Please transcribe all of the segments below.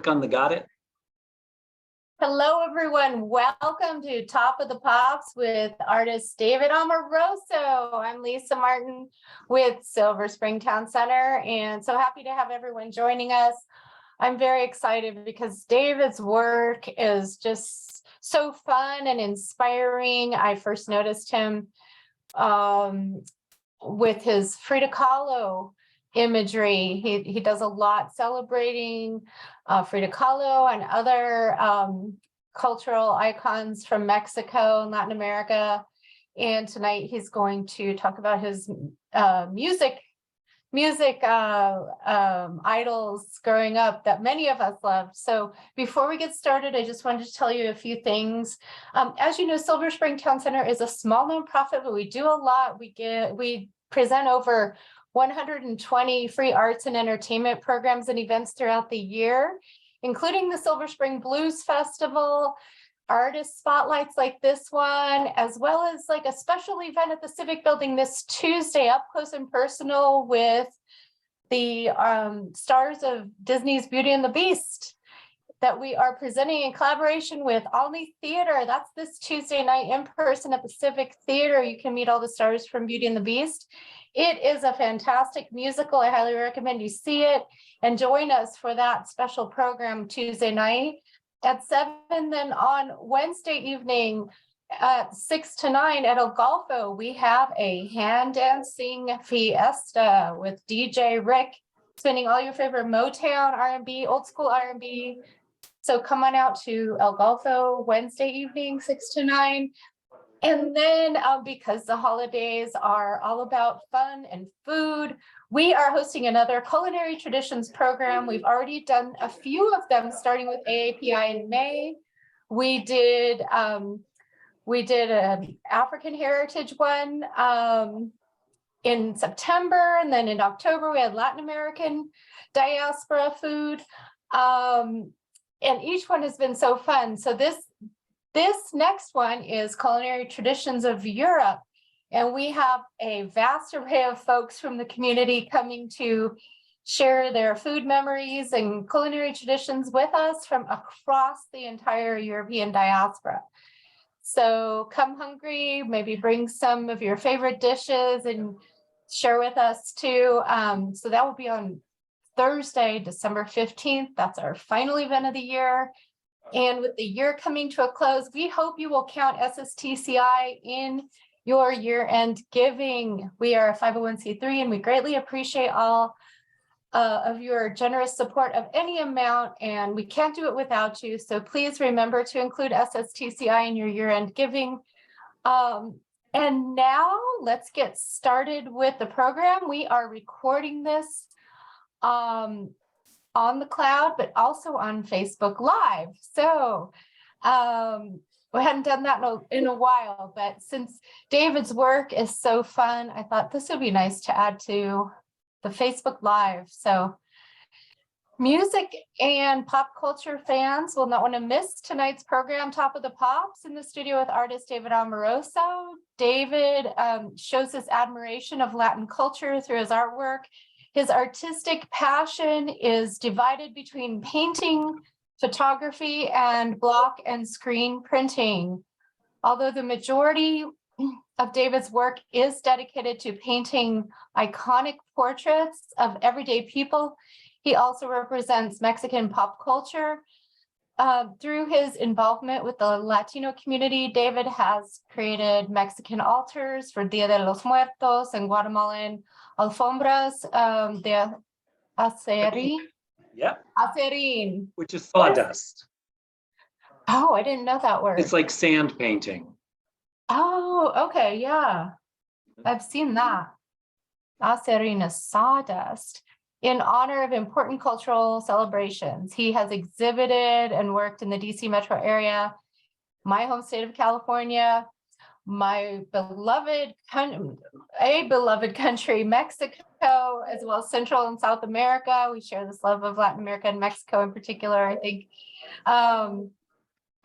on the got it. Hello, everyone. Welcome to Top of the Pops with artist David Amoroso. I'm Lisa Martin with Silver Spring Town Center, and so happy to have everyone joining us. I'm very excited because David's work is just so fun and inspiring. I first noticed him with his Frida Kahlo imagery. He does a lot celebrating Frida Kahlo and other cultural icons from Mexico and Latin America. And tonight he's going to talk about his music idols growing up that many of us loved. So before we get started, I just wanted to tell you a few things. As you know, Silver Spring Town Center is a small nonprofit, but we do a lot. We present over 120 free arts and entertainment programs and events throughout the year, including the Silver Spring Blues Festival, artist spotlights like this one, as well as like a special event at the Civic Building this Tuesday, up close and personal with the stars of Disney's Beauty and the Beast that we are presenting in collaboration with Olney Theater. That's this Tuesday night in person at the Civic Theater. You can meet all the stars from Beauty and the Beast. It is a fantastic musical. I highly recommend you see it and join us for that special program Tuesday night at 7. Then on Wednesday evening at 6 to 9 at El Golfo, we have a hand dancing fiesta with DJ Rick spinning all your favorite Motown, R&B, old school R&B. So come on out to El Golfo Wednesday evening, 6 to 9. And then because the holidays are all about fun and food, we are hosting another culinary traditions program. We've already done a few of them, starting with AAPI in May. We did an African heritage one in September, and then in October we had Latin American diaspora food. And each one has been so fun. So this next one is Culinary Traditions of Europe, and we have a vast array of folks from the community coming to share their food memories and culinary traditions with us from across the entire European diaspora. So come hungry, maybe bring some of your favorite dishes and share with us too. So that will be on Thursday, December 15th. That's our final event of the year. And with the year coming to a close, we hope you will count SSTCI in your year-end giving. We are a 501c3, and we greatly appreciate all of your generous support of any amount, and we can't do it without you. So please remember to include SSTCI in your year-end giving. And now let's get started with the program. We are recording this on the cloud, but also on Facebook Live. So we hadn't done that in a while, but since David's work is so fun, I thought this would be nice to add to the Facebook Live. So music and pop culture fans will not want to miss tonight's program, Top of the Pops, in the studio with artist David Amoroso. David shows his admiration of Latin culture through his artwork. His artistic passion is divided between painting, photography, and block and screen printing. Although the majority of David's work is dedicated to painting iconic portraits of everyday people, he also represents Mexican pop culture. Through his involvement with the Latino community, David has created Mexican altars for Dia de los Muertos and Guatemalan Alfombras de Aserrín. Yeah. Aserrín. Which is sawdust. Oh, I didn't know that word. It's like sand painting. Oh, okay, yeah. I've seen that. Aserrín is sawdust. In honor of important cultural celebrations. He has exhibited and worked in the DC metro area, my home state of California, my beloved country, Mexico, as well as Central and South America. We share this love of Latin America and Mexico in particular, I think.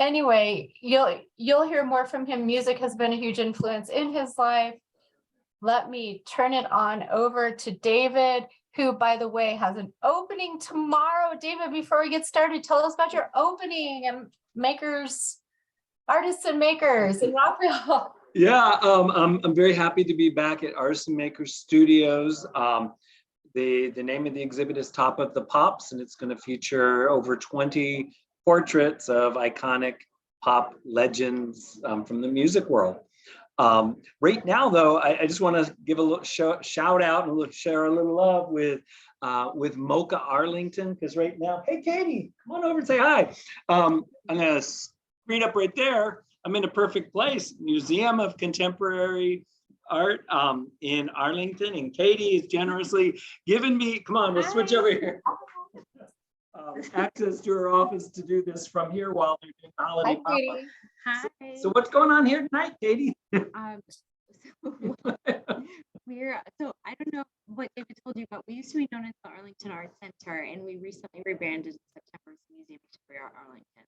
Anyway, you'll hear more from him. Music has been a huge influence in his life. Let me turn it on over to David. who, by the way, has an opening tomorrow. David, before we get started, tell us about your opening and artists and makers in Rockville. Yeah, I'm very happy to be back at Artists and Makers Studios. The name of the exhibit is Top of the Pops, and it's going to feature over 20 portraits of iconic pop legends from the music world. Right now, though, I just want to give a little shout out and share a little love with Mocha Arlington, because right now, hey Katie, come on over and say hi. I'm going to screen up right there. I'm in a perfect place, Museum of Contemporary Art in Arlington, and Katie has generously given me, come on, we'll switch over here. Access to her office to do this from here while they're doing holiday pop-up. Hi. So what's going on here tonight, Katie? So I don't know what David told you, but we used to be known as the Arlington Art Center, and we recently rebranded in September as the Museum of Contemporary Art Arlington.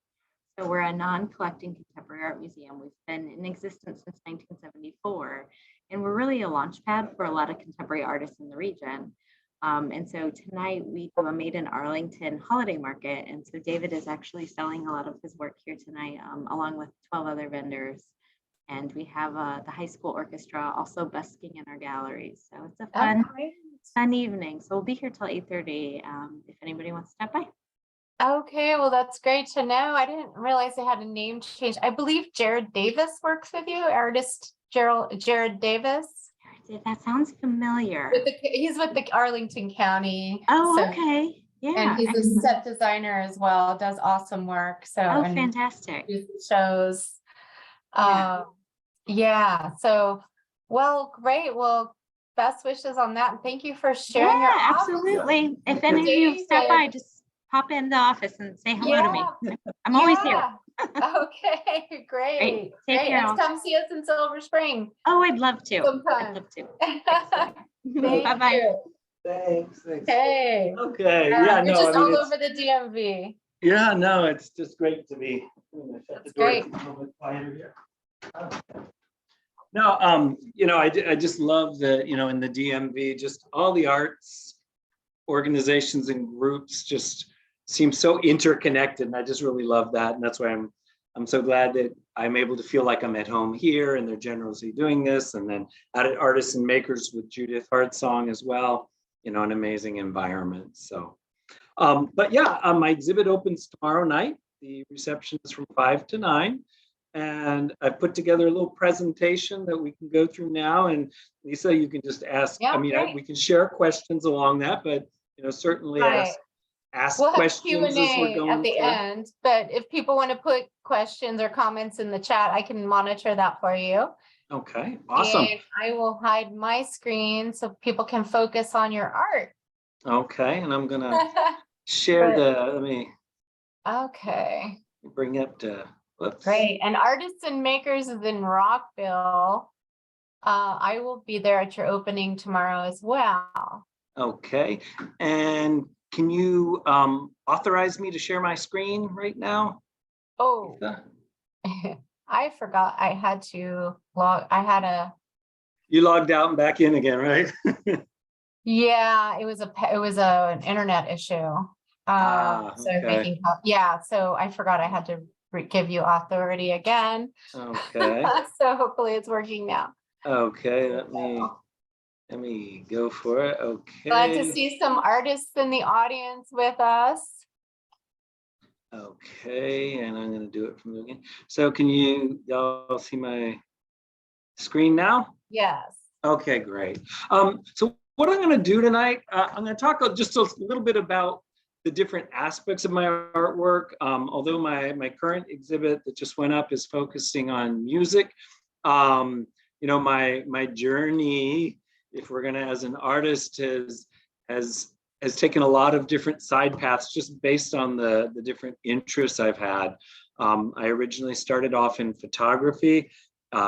So we're a non-collecting contemporary art museum. We've been in existence since 1974, and we're really a launch pad for a lot of contemporary artists in the region. And so tonight we do a Made in Arlington holiday market. And so David is actually selling a lot of his work here tonight, along with 12 other vendors. And we have the high school orchestra also busking in our galleries. So it's a fun evening. So we'll be here till 8:30 if anybody wants to stop by. Okay, well, that's great to know. I didn't realize they had a name change. I believe Jared Davis works with you, artist Jared Davis. That sounds familiar. He's with the Arlington County. Oh, so, okay. Yeah. And he's a set designer as well, does awesome work. So fantastic. Shows. Yeah. So, well, great. Well, best wishes on that. And thank you for sharing your office. Absolutely. If any of you stop by, just pop in the office and say hello to me. I'm always here. Okay, great. Take care. And come see us in Silver Spring. Oh, I'd love to. Sometime. I'd love to. Bye-bye. Thanks. Hey. Okay. You're just all over the DMV. Yeah, no, it's just great to be. I'm gonna shut the door. Great. It's a little bit quieter here. No, I just love that, in the DMV, just all the arts organizations and groups just seem so interconnected, and I just really love that, and that's why I'm so glad that I'm able to feel like I'm at home here, and they're generously doing this, and then out at Artists and Makers with Judith Hartsong as well, an amazing environment. So, but yeah, my exhibit opens tomorrow night. The reception is from 5 to 9. And I put together a little presentation that we can go through now. And Lisa, you can just ask, we can share questions along that, but certainly ask we'll questions have as we're Q&A going at the through. end, but if people want to put questions or comments in the chat, I can monitor that for you. Okay, awesome. And I will hide my screen so people can focus on your art. Okay, and I'm gonna share let me bring up the, whoops. Great, and Artists and Makers is in Rockville. I will be there at your opening tomorrow as well. Okay, and can you authorize me to share my screen right now? Oh, I forgot I had to log. You logged out and back in again, right? Yeah, it was an internet issue. Okay. So I forgot I had to give you authority again. Okay. So hopefully it's working now. Okay, let me go for it. Okay. Glad to see some artists in the audience with us. Okay, and I'm going to do it from the beginning. So can y'all see my screen now? Yes. Okay, great. So what I'm going to do tonight, I'm going to talk just a little bit about the different aspects of my artwork. Although my current exhibit that just went up is focusing on music. My journey, if we're gonna, as an artist, has taken a lot of different side paths just based on the different interests I've had. I originally started off in photography,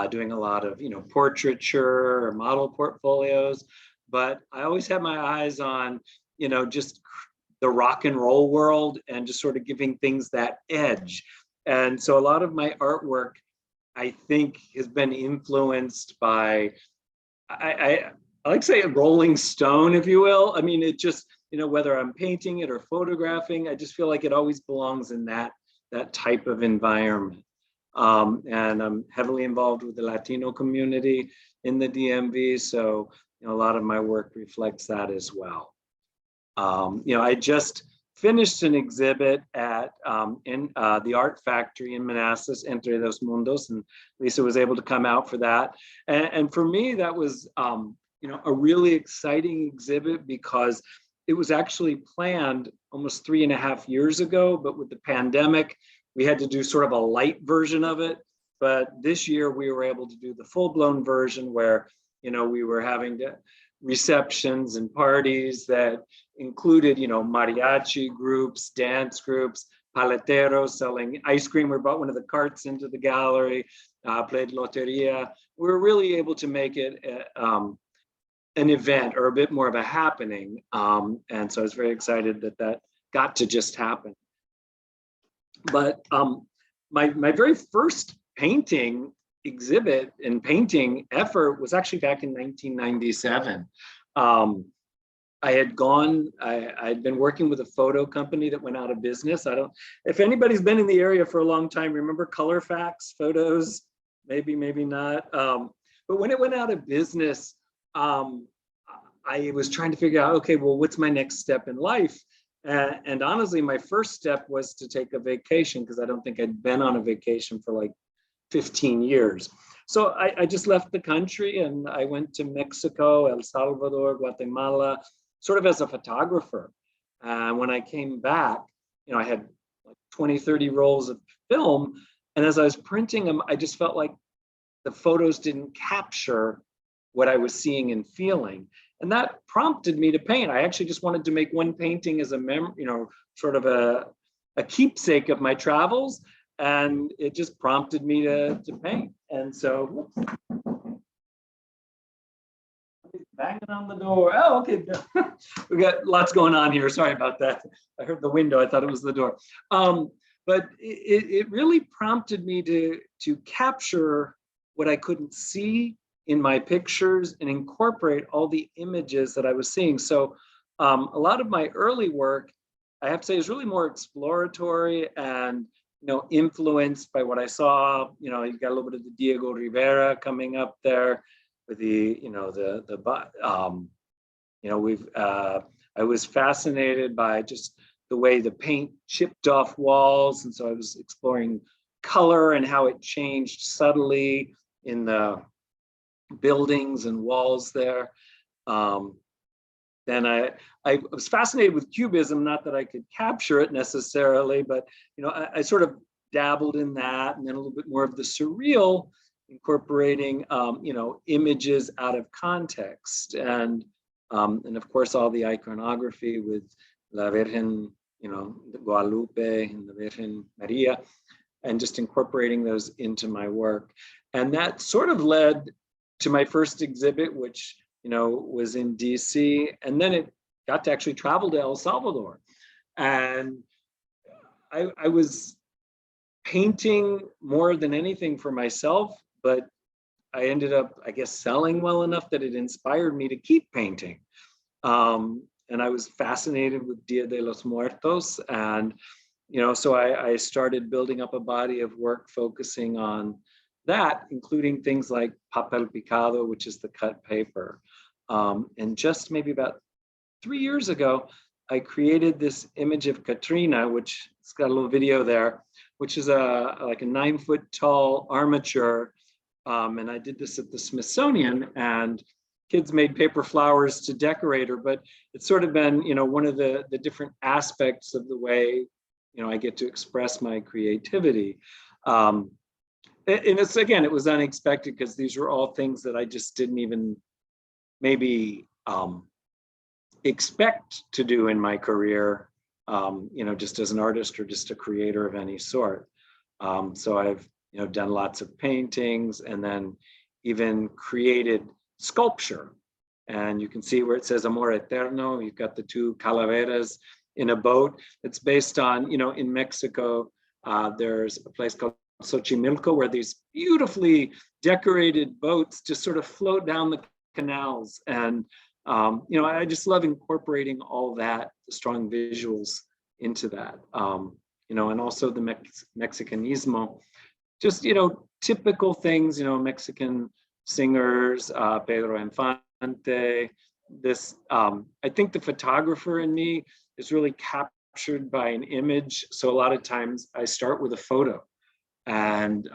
doing a lot of portraiture or model portfolios, but I always had my eyes on just the rock and roll world and just sort of giving things that edge. And so a lot of my artwork, I think, has been influenced by, I like to say a rolling stone, if you will. I mean, it just, whether I'm painting it or photographing, I just feel like it always belongs in that type of environment. And I'm heavily involved with the Latino community in the DMV. So, a lot of my work reflects that as well. I just finished an exhibit at in the Art Factory in Manassas, Entre Dos Mundos, and Lisa was able to come out for that. And for me, that was a really exciting exhibit because it was actually planned almost 3.5 years ago, but with the pandemic, we had to do sort of a light version of it. But this year we were able to do the full-blown version where, we were having receptions and parties that included, mariachi groups, dance groups, paleteros selling ice cream. We brought one of the carts into the gallery, played loteria. We were really able to make it an event or a bit more of a happening. And so I was very excited that got to just happen. But my very first painting exhibit and painting effort was actually back in 1997. I'd been working with a photo company that went out of business. If anybody's been in the area for a long time, remember Colorfax photos? Maybe not. But when it went out of business, I was trying to figure out, okay, well, what's my next step in life? And honestly, my first step was to take a vacation because I don't think I'd been on a vacation for like 15 years. So I just left the country and I went to Mexico, El Salvador, Guatemala, sort of as a photographer. When I came back, I had like 20, 30 rolls of film. And as I was printing them, I just felt like the photos didn't capture what I was seeing and feeling. And that prompted me to paint. I actually just wanted to make one painting as sort of a keepsake of my travels. And it just prompted me to paint. And so, banging on the door. Oh, okay. We got lots going on here. Sorry about that. I heard the window. I thought it was the door. But it really prompted me to capture what I couldn't see in my pictures and incorporate all the images that I was seeing. So a lot of my early work, I have to say, is really more exploratory and influenced by what I saw. You've got a little bit of the Diego Rivera coming up there with I was fascinated by just the way the paint chipped off walls, and so I was exploring color and how it changed subtly in the buildings and walls there. Then I was fascinated with Cubism, not that I could capture it necessarily, but I sort of dabbled in that, and then a little bit more of the surreal, incorporating images out of context, and of course all the iconography with La Virgen, Guadalupe and the Virgen Maria, and just incorporating those into my work. And that sort of led to my first exhibit, which was in DC, and then it got to actually travel to El Salvador. And I was painting more than anything for myself, but I ended up, I guess, selling well enough that it inspired me to keep painting. And I was fascinated with Dia de los Muertos. And, so I started building up a body of work focusing on that, including things like papel picado, which is the cut paper. And just maybe about 3 years ago, I created this image of Katrina, which it's got a little video there, which is like a 9-foot tall armature. And I did this at the Smithsonian, and kids made paper flowers to decorate her, but it's sort of been, one of the different aspects of the way, I get to express my creativity. And it's, again, it was unexpected because these were all things that I just didn't even maybe expect to do in my career, just as an artist or just a creator of any sort. So I've, done lots of paintings and then even created sculpture. And you can see where it says Amor Eterno, you've got the 2 calaveras in a boat. It's based on, in Mexico, there's a place called Xochimilco where these beautifully decorated boats just sort of float down the canals. And, you know, I just love incorporating all that, the strong visuals into that, you know, and also the Mexicanismo, just, you know, typical things, you know, Mexican singers, Pedro Infante, this, I think the photographer in me is really captured by an image. So a lot of times I start with a photo, and,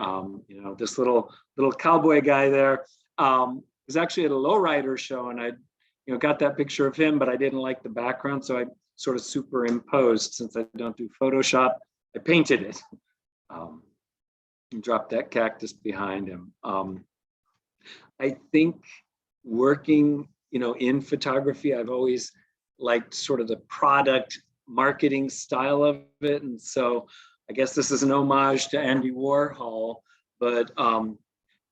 you know, this little cowboy guy there was actually at a lowrider show, and I, you know, got that picture of him, but I didn't like the background. So I sort of superimposed, since I don't do Photoshop, I painted it, and dropped that cactus behind him. I think working, you know, in photography, I've always liked sort of the product marketing style of it. And so I guess this is an homage to Andy Warhol, but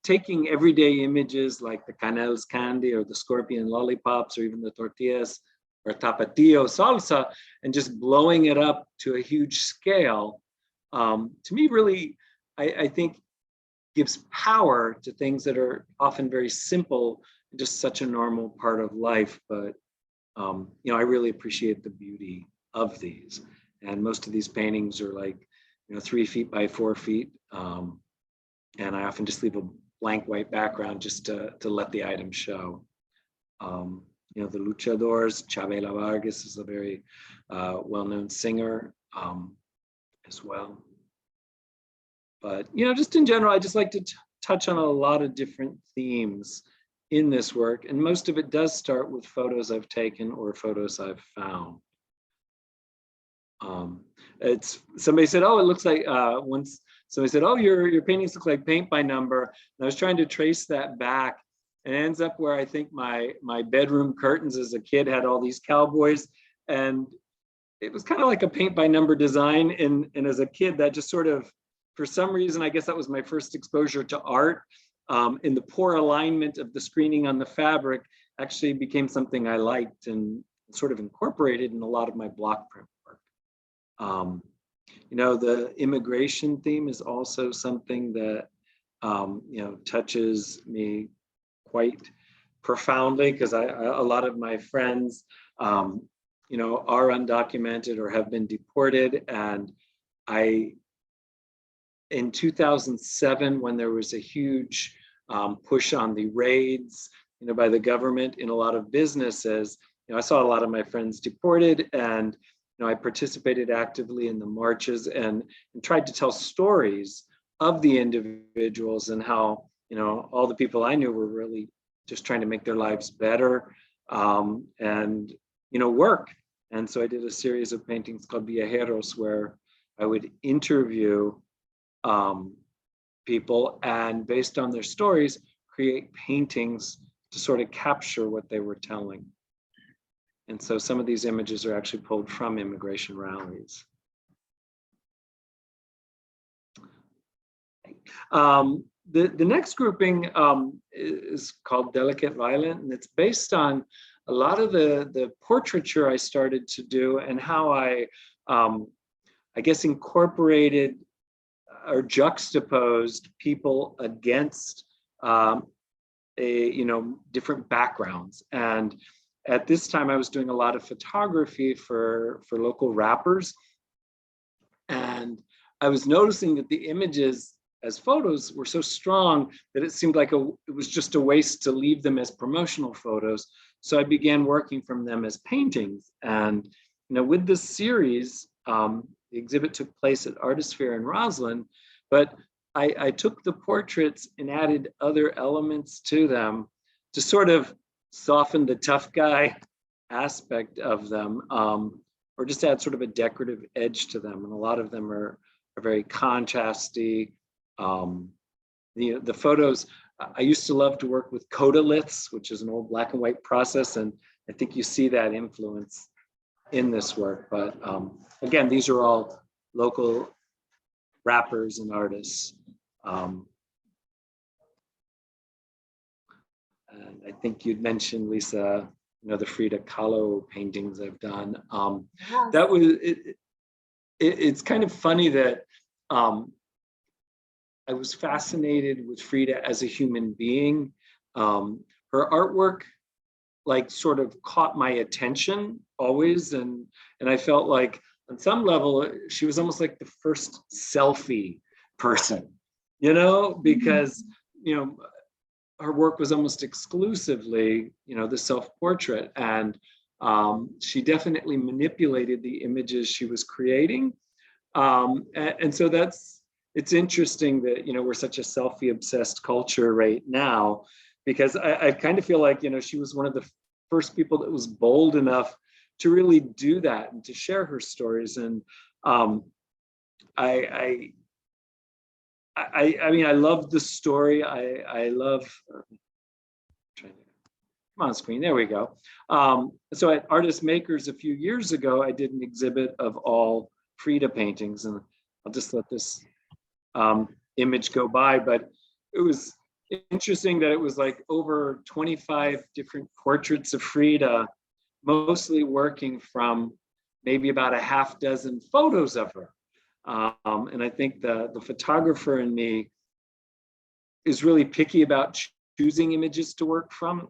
taking everyday images like the Canel's candy or the scorpion lollipops or even the tortillas or tapatio salsa and just blowing it up to a huge scale, to me really, I think gives power to things that are often very simple, just such a normal part of life. But, you know, I really appreciate the beauty of these. And most of these paintings are like, you know, 3 feet by 4 feet. And I often just leave a blank white background just to let the item show. You know, the luchadors, Chabela Vargas is a very well-known singer as well. But, you know, just in general, I just like to touch on a lot of different themes in this work. And most of it does start with photos I've taken or photos I've found. It's, somebody said, oh, it looks like, once somebody said, oh, your paintings look like paint by number. And I was trying to trace that back, and it ends up where I think my bedroom curtains as a kid had all these cowboys, and it was kind of like a paint by number design. And as a kid, that just sort of, for some reason, I guess that was my first exposure to art. In the poor alignment of the screening on the fabric actually became something I liked and sort of incorporated in a lot of my block print work. You know, the immigration theme is also something that, you know, touches me quite profoundly, because a lot of my friends, you know, are undocumented or have been deported. And in 2007, when there was a huge push on the raids, you know, by the government in a lot of businesses, you know, I saw a lot of my friends deported, and, you know, I participated actively in the marches and tried to tell stories of the individuals and how, you know, all the people I knew were really just trying to make their lives better and, you know, work. And so I did a series of paintings called Viajeros, where I would interview people, and based on their stories, create paintings to sort of capture what they were telling. And so some of these images are actually pulled from immigration rallies. The next grouping is called Delicate Violent, and it's based on a lot of the portraiture I started to do and how I guess incorporated or juxtaposed people against you know, different backgrounds. And at this time I was doing a lot of photography for local rappers, and I was noticing that the images as photos were so strong that it seemed like it was just a waste to leave them as promotional photos. So I began working from them as paintings. And, you know, with this series, the exhibit took place at Artisphere in Roslyn, but I took the portraits and added other elements to them to sort of soften the tough guy aspect of them, or just add sort of a decorative edge to them. And a lot of them are very contrasty. The photos, I used to love to work with Kodaliths, which is an old black and white process, and I think you see that influence in this work. But again, these are all local rappers and artists. And I think you'd mentioned, Lisa, you know, the Frida Kahlo paintings I've done. Yes. That was it's kind of funny that I was fascinated with Frida as a human being. Her her artwork like sort of caught my attention always. And I felt like on some level, she was almost like the first selfie person, you know, because, you know, her work was almost exclusively, you know, the self-portrait. And she definitely manipulated the images she was creating. And so it's interesting that, you know, we're such a selfie obsessed culture right now, because I kind of feel like, you know, she was one of the first people that was bold enough to really do that and to share her stories. And I mean, I love the story. I love, trying to, come on screen, there we go. So at Artist Makers a few years ago, I did an exhibit of all Frida paintings, and I'll just let this image go by, but it was interesting that it was like over 25 different portraits of Frida, mostly working from maybe about a half dozen photos of her. And I think the photographer in me is really picky about choosing images to work from.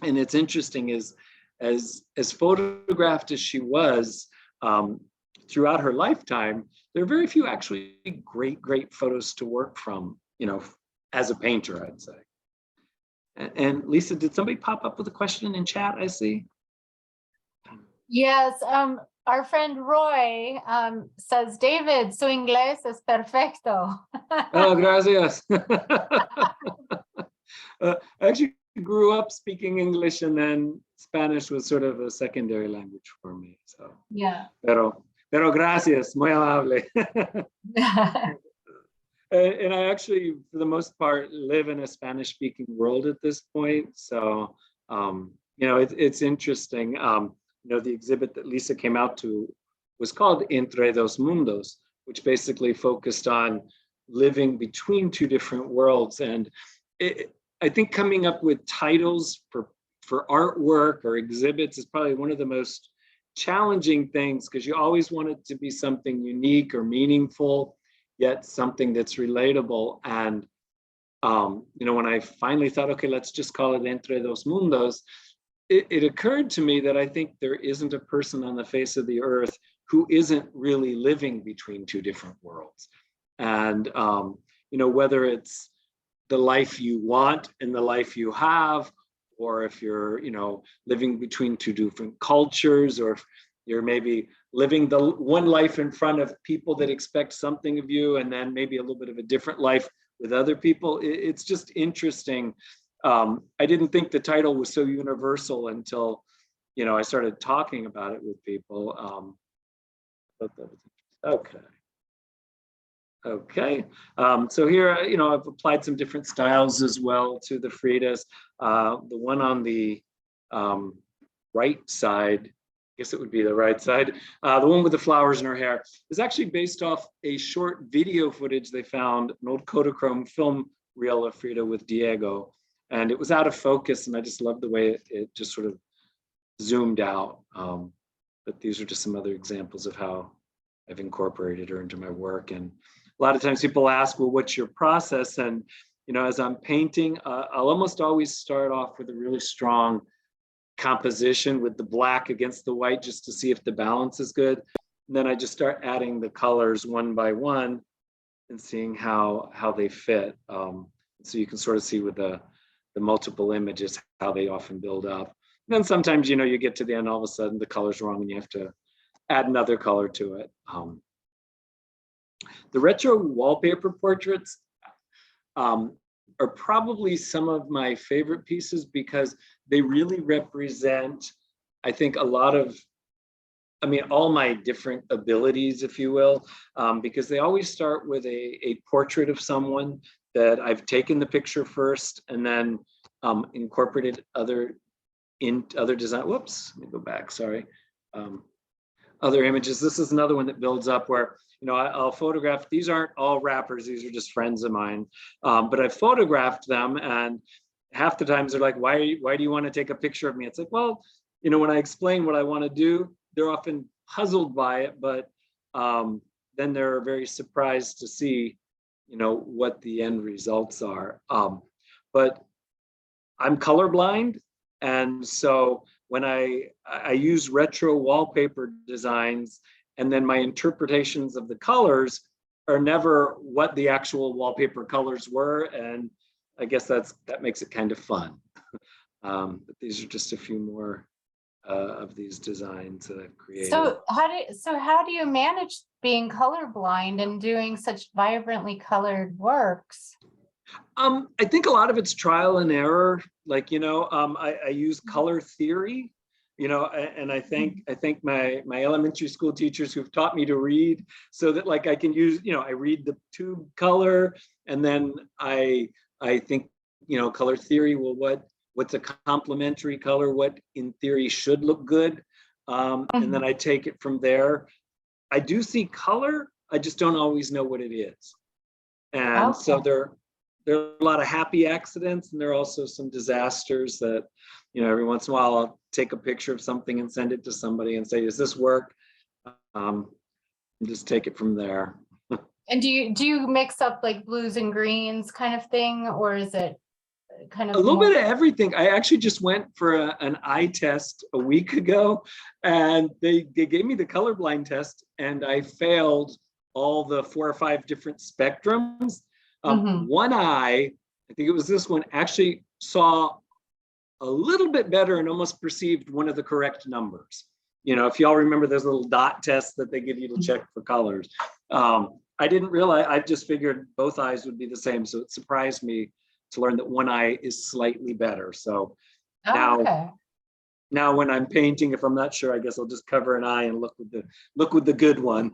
And it's interesting is as photographed as she was throughout her lifetime, there are very few actually great photos to work from, you know, as a painter, I'd say. And Lisa, did somebody pop up with a question in chat, I see? Yes, our friend Roy says, David, su inglés es perfecto. Oh, gracias. I actually grew up speaking English, and then Spanish was sort of a secondary language for me. So Yeah. Pero gracias, muy amable. And I actually, for the most part, live in a Spanish-speaking world at this point. So, you know, it's interesting. You know, the exhibit that Lisa came out to was called Entre Dos Mundos, which basically focused on living between two different worlds. And I think coming up with titles for artwork or exhibits is probably one of the most challenging things, because you always want it to be something unique or meaningful, yet something that's relatable. And, you know, when I finally thought, okay, let's just call it Entre Dos Mundos, it occurred to me that I think there isn't a person on the face of the earth who isn't really living between two different worlds. And, you know, whether it's the life you want and the life you have, or if you're, you know, living between two different cultures, or if you're maybe living the one life in front of people that expect something of you, and then maybe a little bit of a different life with other people. It's just interesting. I didn't think the title was so universal until, you know, I started talking about it with people. Okay. Okay, so here, you know, I've applied some different styles as well to the Fridas. The one on the right side, I guess it would be the right side, the one with the flowers in her hair, is actually based off a short video footage they found, an old Kodachrome film reel of Frida with Diego. And it was out of focus, and I just loved the way it just sort of zoomed out. But these are just some other examples of how I've incorporated her into my work. And a lot of times people ask, well, what's your process? And, you know, as I'm painting, I'll almost always start off with a really strong composition with the black against the white, just to see if the balance is good. And then I just start adding the colors one by one and seeing how they fit. So you can sort of see with the multiple images, how they often build up. And then sometimes, you know, you get to the end, all of a sudden the color's wrong and you have to add another color to it. The retro wallpaper portraits are probably some of my favorite pieces, because they really represent, I think, a lot of, I mean, all my different abilities, if you will, because they always start with a portrait of someone that I've taken the picture first, and then incorporated other design. Whoops, let me go back, sorry. Other images. This is another one that builds up where, you know, I'll photograph, these aren't all rappers, these are just friends of mine. But I've photographed them, and half the times they're like, why do you want to take a picture of me? It's like, well, you know, when I explain what I want to do, they're often puzzled by it, but then they're very surprised to see, you know, what the end results are. But I'm colorblind. And so when I use retro wallpaper designs, and then my interpretations of the colors are never what the actual wallpaper colors were. And I guess that makes it kind of fun. But these are just a few more of these designs that I've created. So how do you manage being colorblind and doing such vibrantly colored works? I think a lot of it's trial and error. Like, I use color theory, and I think my elementary school teachers who've taught me to read, so that like I can use, I read the tube color, and then I think, color theory, well, what's a complementary color, what in theory should look good, and then I take it from there. I do see color, I just don't always know what it is. And so there are a lot of happy accidents, and there are also some disasters that, every once in a while I'll take a picture of something and send it to somebody and say, does this work? And just take it from there. And do you mix up like blues and greens kind of thing, or is it kind of a little bit of everything? I actually just went for an eye test a week ago, and they gave me the colorblind test, and I failed all the 4 or 5 different spectrums. One eye, I think it was this one, actually saw a little bit better and almost perceived one of the correct numbers. If y'all remember those little dot tests that they give you to check for colors. I didn't realize, I just figured both eyes would be the same. So it surprised me to learn that one eye is slightly better. So now when I'm painting, if I'm not sure, I guess I'll just cover an eye and look with the good one.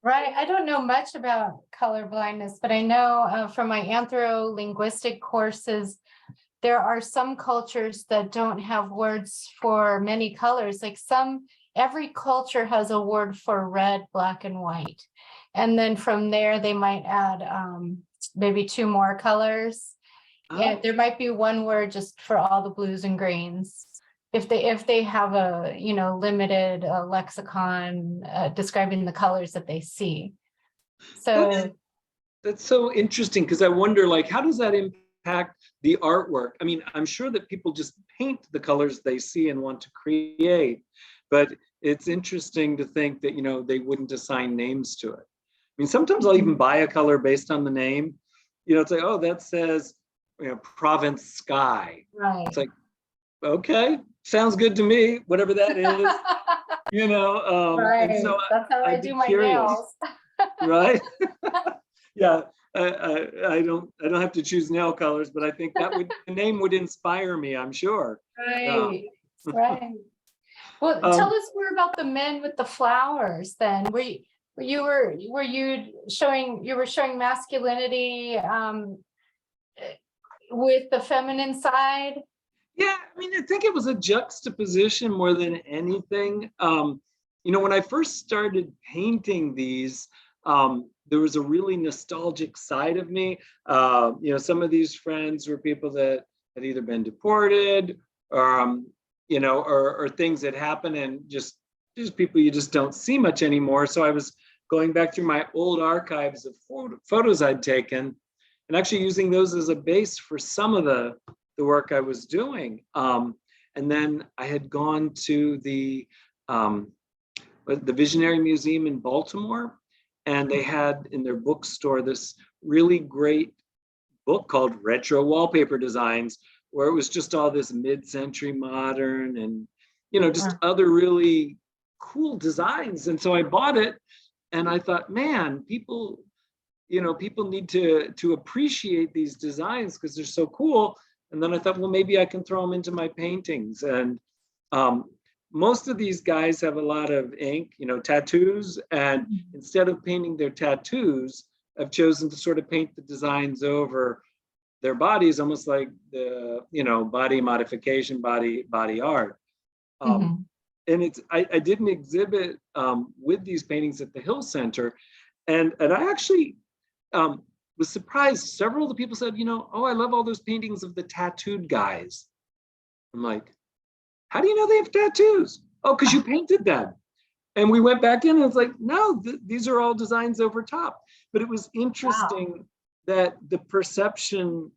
Right. I don't know much about color blindness, but I know from my anthro-linguistic courses, there are some cultures that don't have words for many colors. Like every culture has a word for red, black, and white. And then from there, they might add maybe 2 more colors. Yeah, there might be one word just for all the blues and greens. If they have a limited lexicon describing the colors that they see. So that's so interesting, because I wonder, like, how does that impact the artwork? I mean, I'm sure that people just paint the colors they see and want to create, but it's interesting to think that they wouldn't assign names to it. I mean, sometimes I'll even buy a color based on the name. It's like, oh, that says Provence sky. Right. It's like, okay, sounds good to me, whatever that is. Right. And so that's how I do my nails. Right. Yeah. I don't have to choose nail colors, but I think the name would inspire me, I'm sure. Right. Right. Well, tell us more about the men with the flowers then. Were you showing masculinity with the feminine side? Yeah, I mean, I think it was a juxtaposition more than anything. When I first started painting these, there was a really nostalgic side of me. Some of these friends were people that had either been deported, or things that happen, and just people you just don't see much anymore. So I was going back through my old archives of photos I'd taken, and actually using those as a base for some of the work I was doing. And then I had gone to the Visionary Museum in Baltimore, and they had in their bookstore this really great book called Retro Wallpaper Designs, where it was just all this mid-century modern and just other really cool designs. And so I bought it, and I thought, man, people need to appreciate these designs because they're so cool. And then I thought, well, maybe I can throw them into my paintings. And most of these guys have a lot of ink, tattoos. And instead of painting their tattoos, I've chosen to sort of paint the designs over their bodies, almost like the, body modification, body art. And I did an exhibit with these paintings at the Hill Center. And I actually was surprised. Several of the people said, oh, I love all those paintings of the tattooed guys. I'm like, how do you know they have tattoos? Oh, because you painted them. And we went back in and it's like, no, these are all designs over top. But it was interesting that the perception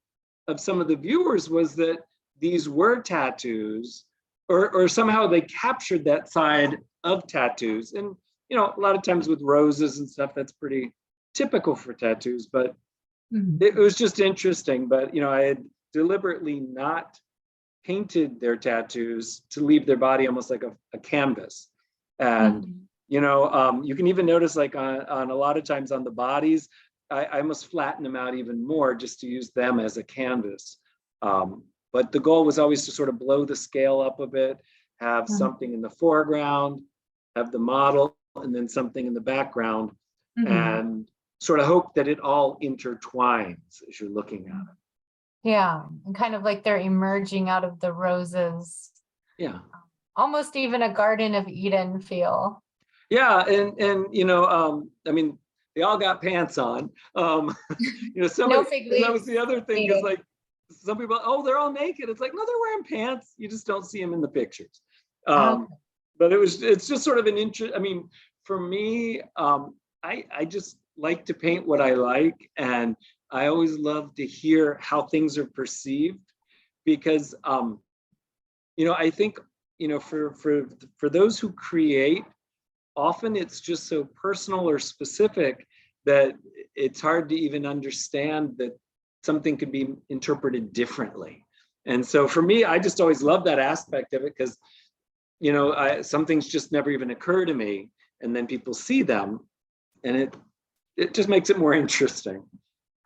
of some of the viewers was that these were tattoos, or somehow they captured that side of tattoos. And, you know, a lot of times with roses and stuff, that's pretty typical for tattoos, but it was just interesting. But, you know, I had deliberately not painted their tattoos to leave their body almost like a canvas. And, you know, you can even notice like on a lot of times on the bodies, I almost flatten them out even more just to use them as a canvas. But the goal was always to sort of blow the scale up a bit, have something in the foreground, have the model, and then something in the background, and sort of hope that it all intertwines as you're looking at it. Yeah, and kind of like they're emerging out of the roses. Yeah. Almost even a Garden of Eden feel. Yeah, and you know, I mean, they all got pants on. You know, No fig and that was the other thing is leaves. like some people, oh, they're all naked. It's like, no, they're wearing pants. You just don't see them in the pictures. But it's just sort of an interest. I mean, for me, I just like to paint what I like, and I always love to hear how things are perceived, because you know, I think, you know, for those who create, often it's just so personal or specific that it's hard to even understand that something could be interpreted differently. And so for me, I just always love that aspect of it, because, you know, some things just never even occur to me, and then people see them, and it just makes it more interesting.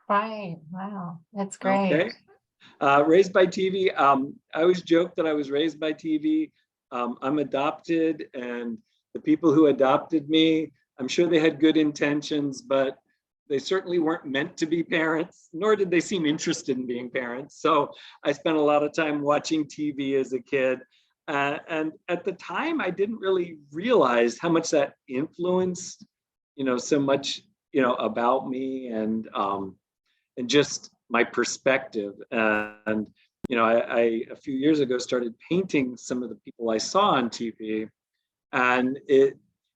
Right. Wow. That's great. Okay. Raised by TV. I always joke that I was raised by TV. I'm adopted, and the people who adopted me, I'm sure they had good intentions, but they certainly weren't meant to be parents, nor did they seem interested in being parents. So I spent a lot of time watching TV as a kid. And at the time, I didn't really realize how much that influenced, you know, so much, you know, about me, and just my perspective. And, you know, I a few years ago started painting some of the people I saw on TV, and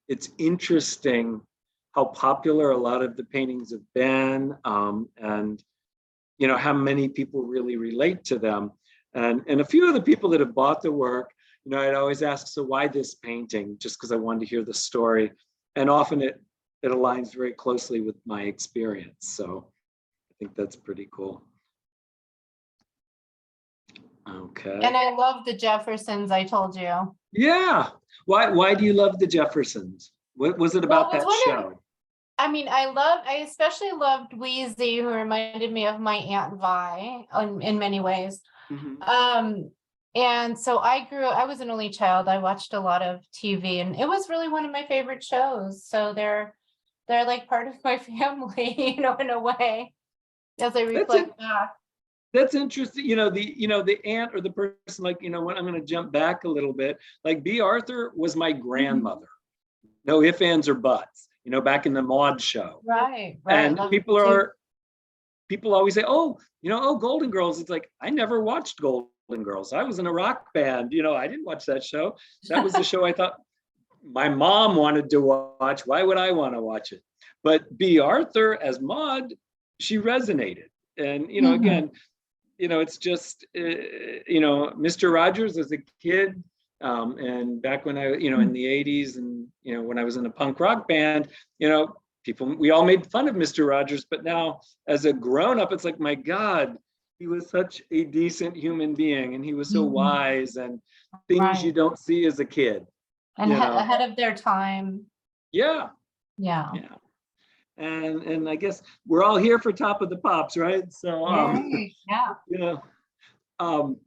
it's interesting how popular a lot of the paintings have been, and, you know, how many people really relate to them. And a few of the people that have bought the work, you know, I'd always ask, so why this painting? Just because I wanted to hear the story. And often it aligns very closely with my experience. So I think that's pretty cool. Okay. And I love the Jeffersons, I told you. Yeah. Why do you love the Jeffersons? What was it about that show? I mean, I especially loved Weezy, who reminded me of my Aunt Vi in many ways. And so I was an only child. I watched a lot of TV, and it was really one of my favorite shows. So they're like part of my family, you know, in a way, as I reflect back. That's interesting. You know, the aunt or the person, like, you know what, I'm going to jump back a little bit. Like B. Arthur was my grandmother. No ifs, ands, or buts, you know, back in the Maude show. Right. And people always say, oh, you know, oh, Golden Girls. It's like, I never watched Golden Girls. I was in a rock band. You know, I didn't watch that show. That was the show I thought my mom wanted to watch. Why would I want to watch it? But B. Arthur as Maude, she resonated. And, you know, again, you know, it's just, you know, Mr. Rogers as a kid, and back when I, you know, in the 80s, and, you know, when I was in a punk rock band, you know, we all made fun of Mr. Rogers, but now as a grown up, it's like, my God, he was such a decent human being, and he was so wise, and things you don't see as a kid. And ahead of their time. Yeah. Yeah. Yeah. And I guess we're all here for Top of the Pops, right? So, yeah. You know,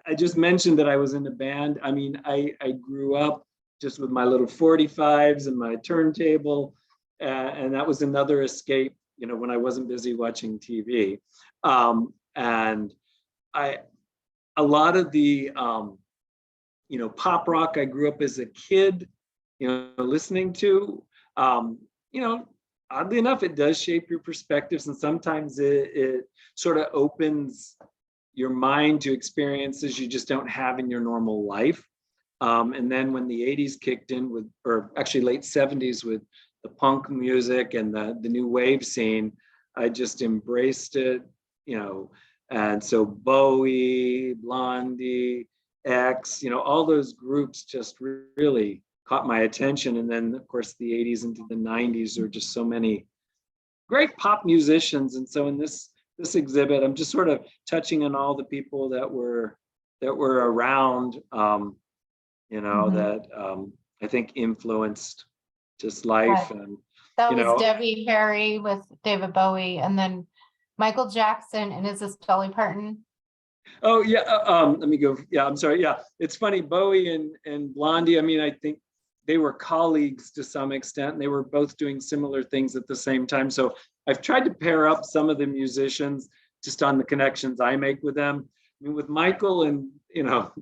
I just mentioned that I was in a band. I mean, I grew up just with my little 45s and my turntable, and that was another escape, you know, when I wasn't busy watching TV. And a lot of the, you know, pop rock I grew up as a kid, you know, listening to, you know, oddly enough, it does shape your perspectives, and sometimes it sort of opens your mind to experiences you just don't have in your normal life. And then when the 80s kicked in with, or actually late 70s with the punk music and the new wave scene, I just embraced it. You know, And so Bowie, Blondie, X, all those groups just really caught my attention. And then of course the 80s into the 90s, there were just so many great pop musicians. And so in this exhibit, I'm just sort of touching on all the people that were around, that I think influenced just life. Right. And That was Debbie Harry with David Bowie, and then Michael Jackson, and is this Dolly Parton? Oh yeah, let me go. Yeah, I'm sorry. Yeah, it's funny. Bowie and Blondie. I mean, I think they were colleagues to some extent. And they were both doing similar things at the same time. So I've tried to pair up some of the musicians just on the connections I make with them. I mean, with Michael and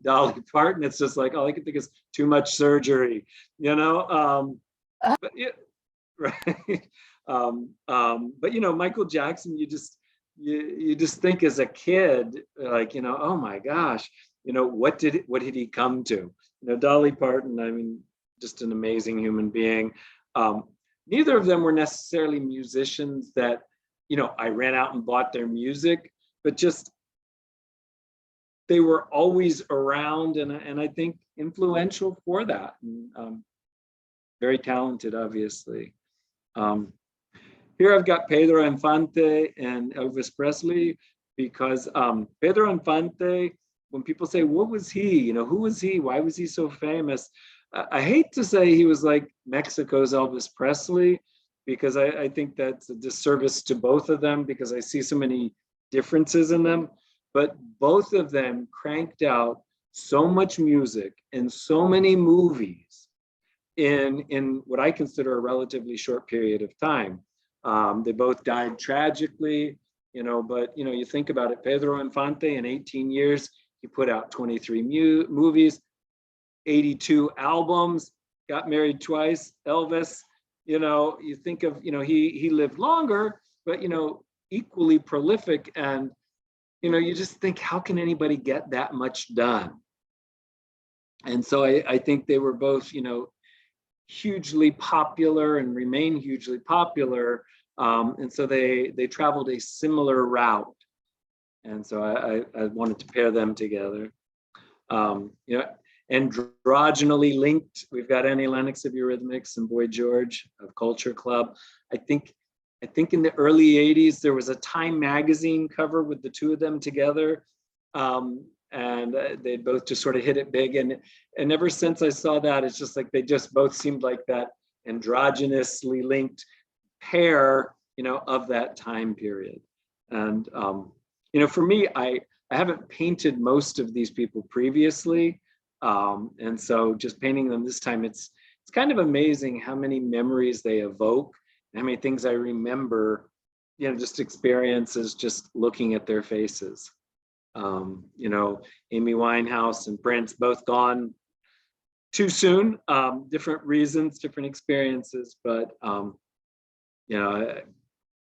Dolly Parton, it's just like all I can think is too much surgery. But yeah, right. But Michael Jackson, you just think as a kid, like, oh my gosh, what did he come to? Dolly Parton, I mean, just an amazing human being. Neither of them were necessarily musicians that, I ran out and bought their music, but just they were always around, and I think influential for that. And, very talented, obviously. Here I've got Pedro Infante and Elvis Presley, because Pedro Infante, when people say, what was he? Who was he? Why was he so famous? I hate to say he was like Mexico's Elvis Presley, because I think that's a disservice to both of them, because I see so many differences in them. But both of them cranked out so much music and so many movies in what I consider a relatively short period of time. They both died tragically, but you think about it, Pedro Infante in 18 years, he put out 23 movies, 82 albums, got married twice. Elvis, you think of, he lived longer, but, equally prolific. And, you just think, how can anybody get that much done? And so I think they were both, hugely popular and remain hugely popular. And so they traveled a similar route. And so I wanted to pair them together. Androgynously linked, we've got Annie Lennox of Eurythmics and Boy George of Culture Club. I think in the early 80s, there was a Time magazine cover with the two of them together. And they both just sort of hit it big. And ever since I saw that, it's just like they just both seemed like that androgynously linked pair, of that time period. And, for me, I haven't painted most of these people previously. And so just painting them this time, it's kind of amazing how many memories they evoke, and how many things I remember, just experiences, just looking at their faces. Amy Winehouse and Prince, both gone too soon, different reasons, different experiences, but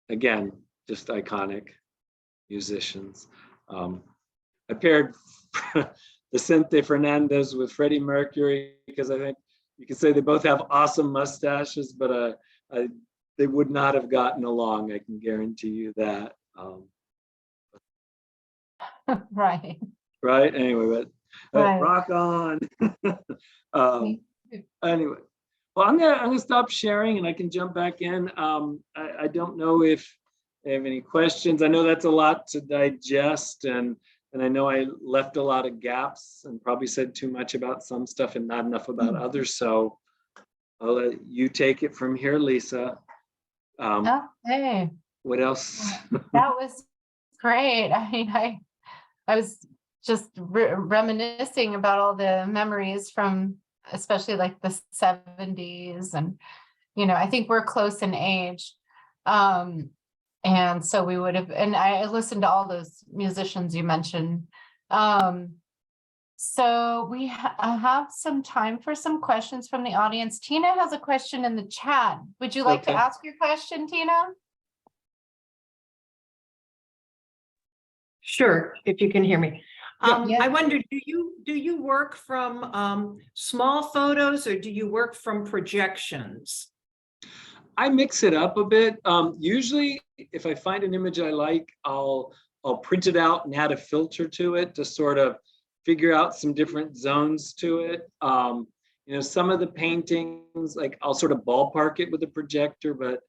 again, just iconic musicians. I paired Vicente Fernandez with Freddie Mercury, because I think you can say they both have awesome mustaches, but they would not have gotten along, I can guarantee you that. Right. Right. Anyway, but Right. rock on. Anyway, well, I'm gonna stop sharing, and I can jump back in. I don't know if they have any questions. I know that's a lot to digest, and I know I left a lot of gaps and probably said too much about some stuff and not enough about others. So I'll let you take it from here, Lisa. Okay. What else? That was great. I mean, I was just reminiscing about all the memories from, especially like the 70s, and I think we're close in age, and so we would have, and I listened to all those musicians you mentioned. So we have some time for some questions from the audience. Tina has a question in the chat. Would you like to ask your question, Tina? Sure, if you can hear me. Yeah. I wonder, do you work from small photos, or do you work from projections? I mix it up a bit. Usually, if I find an image I like, I'll I'll print it out and add a filter to it to sort of figure out some different zones to it. You know, some of the paintings, like I'll sort of ballpark it with a projector, but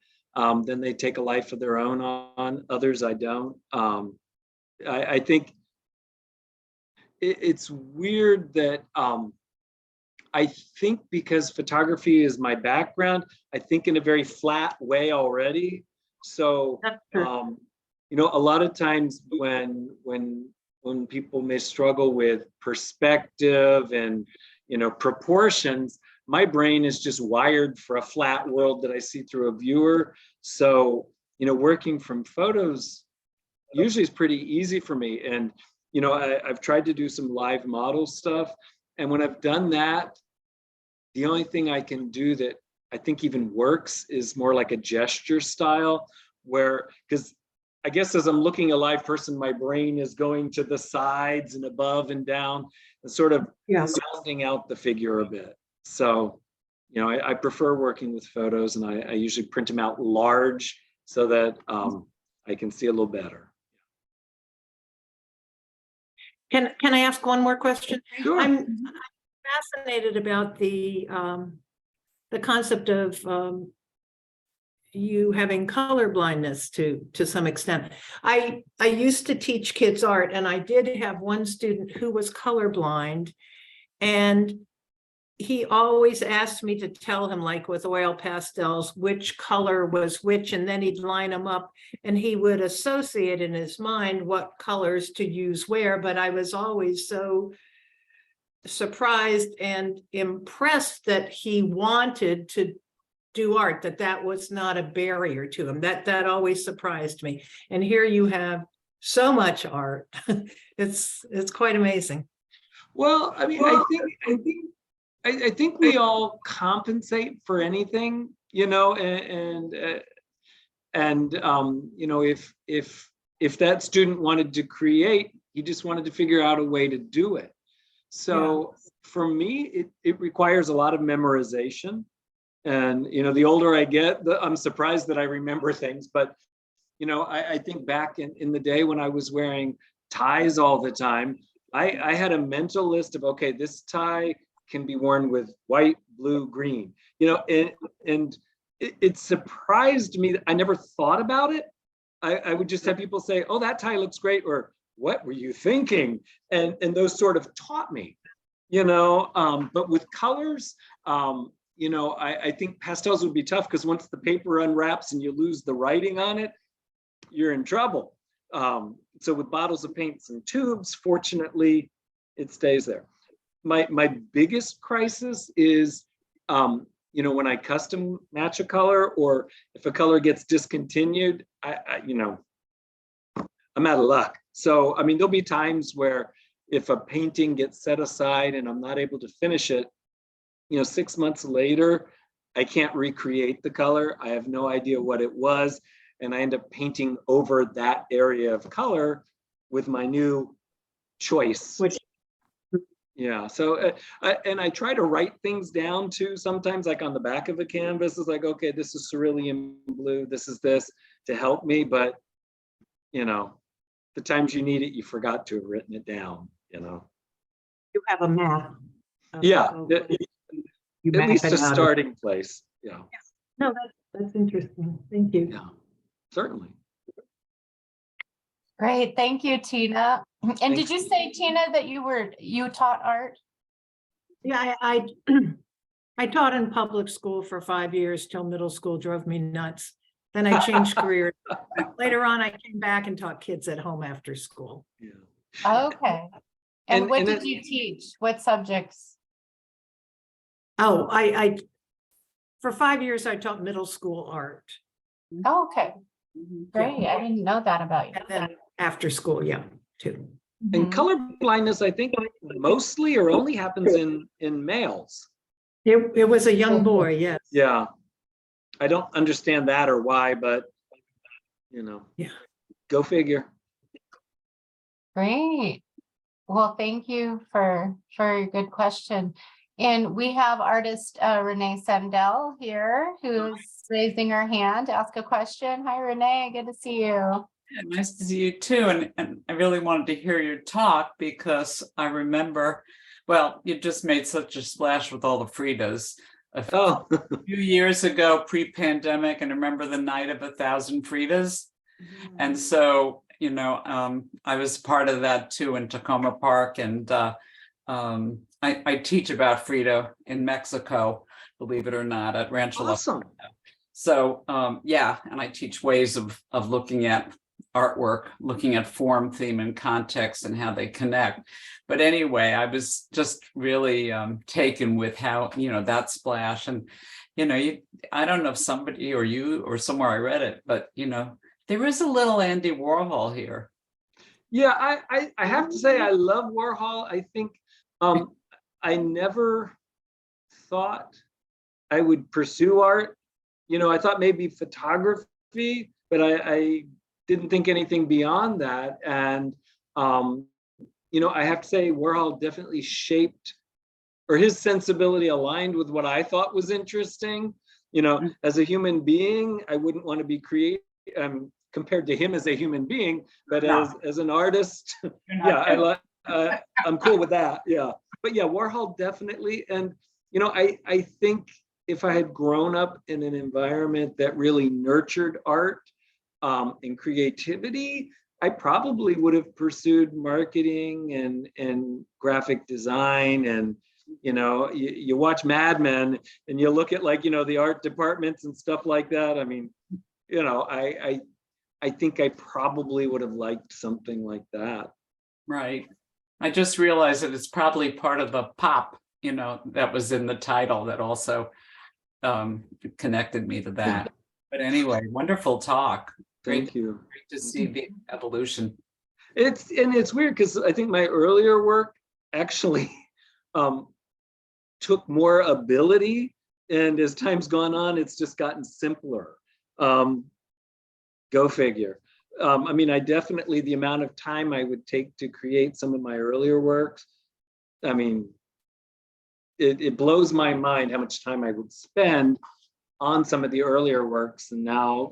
then they take a life of their own on others. I don't. I think it's weird that I think because photography is my background, I think in a very flat way already. So, you know, a lot of times when people may struggle with perspective and, you know, proportions, my brain is just wired for a flat world that I see through a viewer. So, you know, working from photos usually is pretty easy for me. And, you know, I've tried to do some live model stuff. And when I've done that, the only thing I can do that I think even works is more like a gesture style, where, because I guess as I'm looking at a live person, my brain is going to the sides and above and down and sort of rounding out the figure a bit. So, you know, I prefer working with photos, and I usually print them out large so that I can see a little better. Can I ask one more question? Sure. I'm fascinated about the concept of you having color blindness to some extent. I used to teach kids art, and I did have one student who was colorblind, and he always asked me to tell him, like with oil pastels, which color was which, and then he'd line them up and he would associate in his mind what colors to use where. But I was always so surprised and impressed that he wanted to do art, that was not a barrier to him. That always surprised me. And here you have so much art. It's quite amazing. Well, I mean, I think we all compensate for anything, you know, and you know, if that student wanted to create, he just wanted to figure out a way to do it. So for me, it requires a lot of memorization. And, you know, the older I get, I'm surprised that I remember things. But, you know, I think back in the day when I was wearing ties all the time, I had a mental list of, okay, this tie can be worn with white, blue, green, you know, and it surprised me that I never thought about it. I would just have people say, oh, that tie looks great, or what were you thinking? And those sort of taught me, you know, but with colors, you know, I think pastels would be tough because once the paper unwraps and you lose the writing on it, you're in trouble. So with bottles of paints and tubes, fortunately, it stays there. My biggest crisis is, you know, when I custom match a color, or if a color gets discontinued, you know, I'm out of luck. So, I mean, there'll be times where if a painting gets set aside and I'm not able to finish it, you know, 6 months later, I can't recreate the color. I have no idea what it was. And I end up painting over that area of color with my new choice. Yeah, so, and I try to write things down too, sometimes like on the back of a canvas, is like, okay, this is cerulean blue, this is this, to help me. But, you know, the times you need it, you forgot to have written it down, you know. You have a map. Yeah, at least a starting place. Yeah. No, that's interesting. Thank you. Yeah, certainly. Great, thank you, Tina. And Thanks. did you say, Tina, that you taught art? Yeah, I taught in public school for 5 years till middle school drove me nuts. Then I changed careers. Later on, I came back and taught kids at home after school. Yeah. Okay. And what and did you teach? What subjects? Oh, I for 5 years, I taught middle school art. Oh, okay, great. I didn't know that about you. And then after school, yeah, too. And Mhm. color blindness, I think, mostly or only happens in males. It was a young boy, yes. Yeah, I don't understand that or why, but, you know, Yeah. Go figure. Great. Well, thank you for a good question. And we have artist Renee Sandell here, who's raising her hand to ask a question. Hi, Renee, good to see you. Yeah, nice to see you too. And I really wanted to hear your talk because I remember, well, you just made such a splash with all the Fridas. Oh, Few years ago, pre-pandemic, and I remember the night of 1,000 Fridas. And so, I was part of that too in Tacoma Park. And I teach about Frida in Mexico, believe it or not, at Rancho La awesome. So yeah, and I teach ways of looking at artwork, looking at form, theme, and context and how they connect. But anyway, I was just really taken with how, that splash. And, I don't know if somebody or you or somewhere I read it, but, there is a little Andy Warhol here. Yeah, I have to say I love Warhol. I think I never thought I would pursue art. I thought maybe photography, but I didn't think anything beyond that. And I have to say Warhol definitely shaped, or his sensibility aligned with what I thought was interesting. As a human being, I wouldn't want to be compared to him as a human being, but as an artist, yeah, I'm cool with that. Yeah, but yeah, Warhol definitely. And I think if I had grown up in an environment that really nurtured art and creativity, I probably would have pursued marketing and graphic design. And you watch Mad Men and you look at the art departments and stuff like that. I mean, I think I probably would have liked something like that. Right. I just realized that it's probably part of the pop, that was in the title that also connected me to that. But anyway, wonderful talk. Thank you. Great to see the evolution. It's weird because I think my earlier work actually took more ability, and as time's gone on, it's just gotten simpler. Go figure. I definitely, the amount of time I would take to create some of my earlier works, it blows my mind how much time I would spend on some of the earlier works, and now,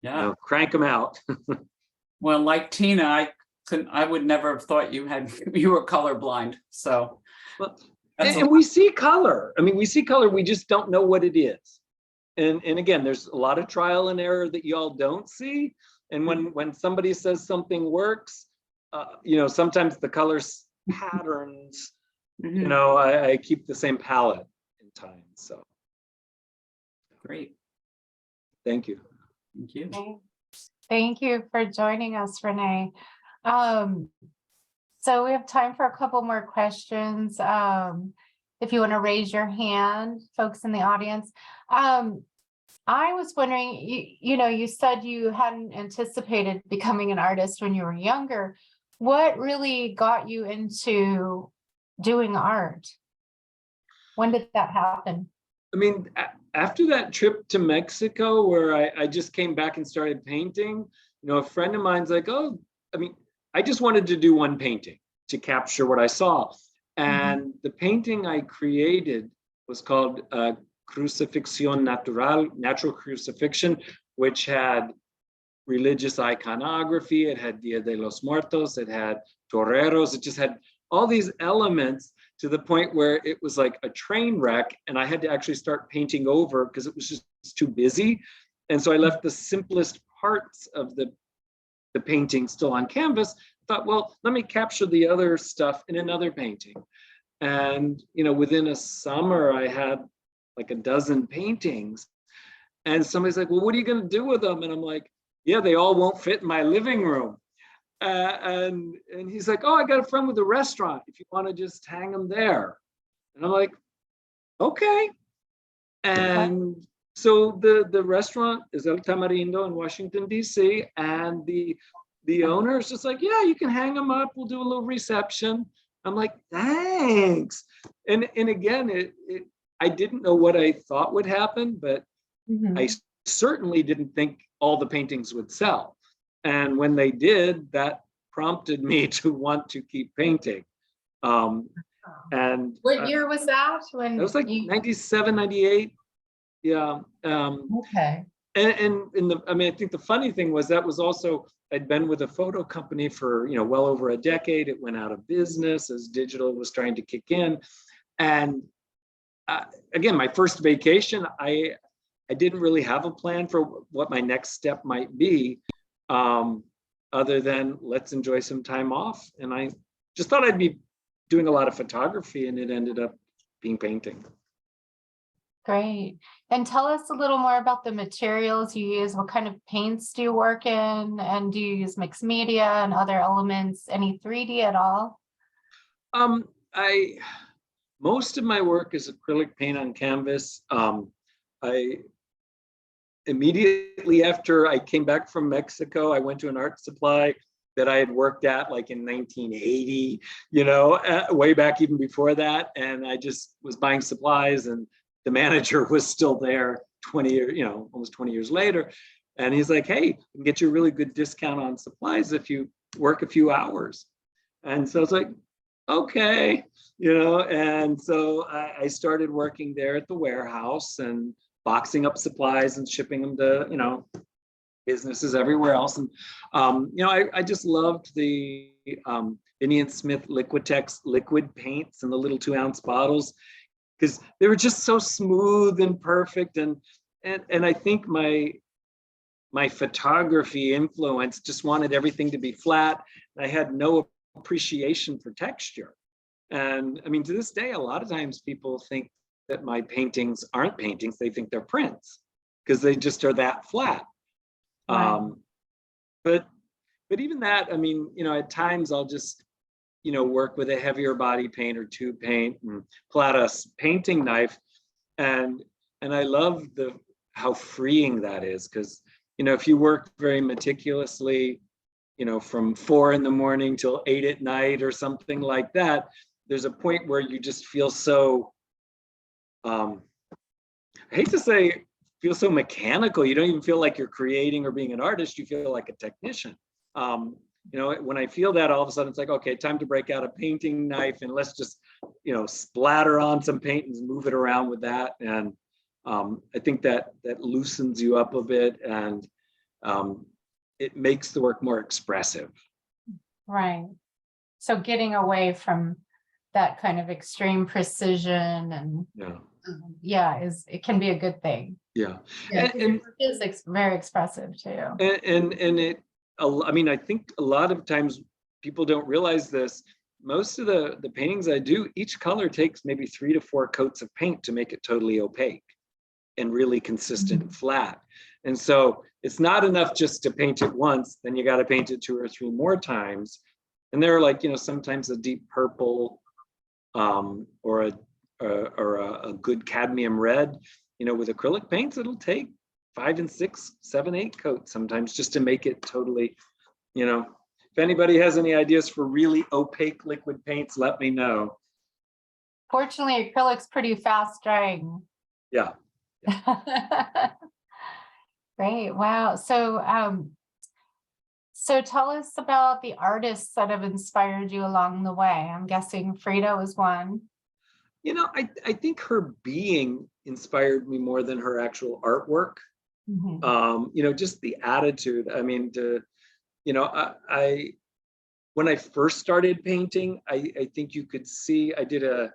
Yeah. Crank them out. Well, like Tina, I would never have thought you were colorblind. So Well, and we see color. We see color, we just don't know what it is. And again, there's a lot of trial and error that y'all don't see. And when somebody says something works, sometimes the color patterns, I keep the same palette in time. So great. Thank you. Thank you. Thank you for joining us, Renee. So we have time for a couple more questions. If you want to raise your hand, folks in the audience. I was wondering, you said you hadn't anticipated becoming an artist when you were younger. What really got you into doing art? When did that happen? After that trip to Mexico, where I just came back and started painting, a friend of mine's like, I just wanted to do one painting to capture what I saw. And the painting I created was called Crucifixion Natural, Natural Crucifixion, which had religious iconography. It had Dia de los Muertos, it had toreros, it just had all these elements to the point where it was like a train wreck, and I had to actually start painting over because it was just too busy. And so I left the simplest parts of the painting still on canvas. Thought, well, let me capture the other stuff in another painting. And within a summer, I had like a dozen paintings. And somebody's like, well, what are you going to do with them? And I'm like, yeah, they all won't fit in my living room. And he's like, oh, I got a friend with a restaurant, if you want to just hang them there. And I'm like, okay. And so the restaurant is El Tamarindo in Washington, D.C. And the owner is just like, yeah, you can hang them up. We'll do a little reception. I'm like, thanks. And again, I didn't know what I thought would happen, but I certainly didn't think all the paintings would sell. And when they did, that prompted me to want to keep painting. And what year was that? When it was like 97, 98. Yeah. Okay. And in the, I mean, I think the funny thing was that was also, I'd been with a photo company for, well over a decade. It went out of business as digital was trying to kick in. And again, my first vacation, I didn't really have a plan for what my next step might be, other than let's enjoy some time off. And I just thought I'd be doing a lot of photography, and it ended up being painting. Great. And tell us a little more about the materials you use. What kind of paints do you work in? And do you use mixed media and other elements? Any 3D at all? Most of my work is acrylic paint on canvas. I immediately after I came back from Mexico, I went to an art supply that I had worked at like in 1980, way back even before that. And I just was buying supplies, and the manager was still there 20 years, almost 20 years later. And he's like, hey, I can get you a really good discount on supplies if you work a few hours. And so it's like, okay, and so I started working there at the warehouse and boxing up supplies and shipping them to, businesses everywhere else. And, I just loved the Vinnie and Smith Liquitex liquid paints in the little 2-ounce bottles, because they were just so smooth and perfect. And I think my photography influence just wanted everything to be flat. I had no appreciation for texture. And I mean, to this day, a lot of times people think that my paintings aren't paintings. They think they're prints because they just are that flat. Right. But even that, I mean, at times I'll just, work with a heavier body paint or tube paint and pull out a painting knife. And I love how freeing that is, because, if you work very meticulously, from 4 in the morning till 8 at night or something like that, there's a point where you just feel so, I hate to say, feel so mechanical. You don't even feel like you're creating or being an artist. You feel like a technician. When I feel that, all of a sudden it's like, okay, time to break out a painting knife and let's just, splatter on some paint and move it around with that. And I think that loosens you up a bit, and it makes the work more expressive. Right. So getting away from that kind of extreme precision and it can be a good thing. Yeah, and it is very expressive too. And it, I mean, I think a lot of times people don't realize this. Most of the paintings I do, each color takes maybe 3 to 4 coats of paint to make it totally opaque and really consistent and flat. And so it's not enough just to paint it once, then you got to paint it 2 or 3 more times. And they're like, sometimes a deep purple or a good cadmium red, with acrylic paints, it'll take 5 and 6, 7, 8 coats sometimes just to make it totally, if anybody has any ideas for really opaque liquid paints, let me know. Fortunately, acrylic's pretty fast drying. Yeah. Great. Wow. So tell us about the artists that have inspired you along the way. I'm guessing Frida was one. I think her being inspired me more than her actual artwork. Mm-hmm. Just the attitude. I mean, when I first started painting, I think you could see, I did a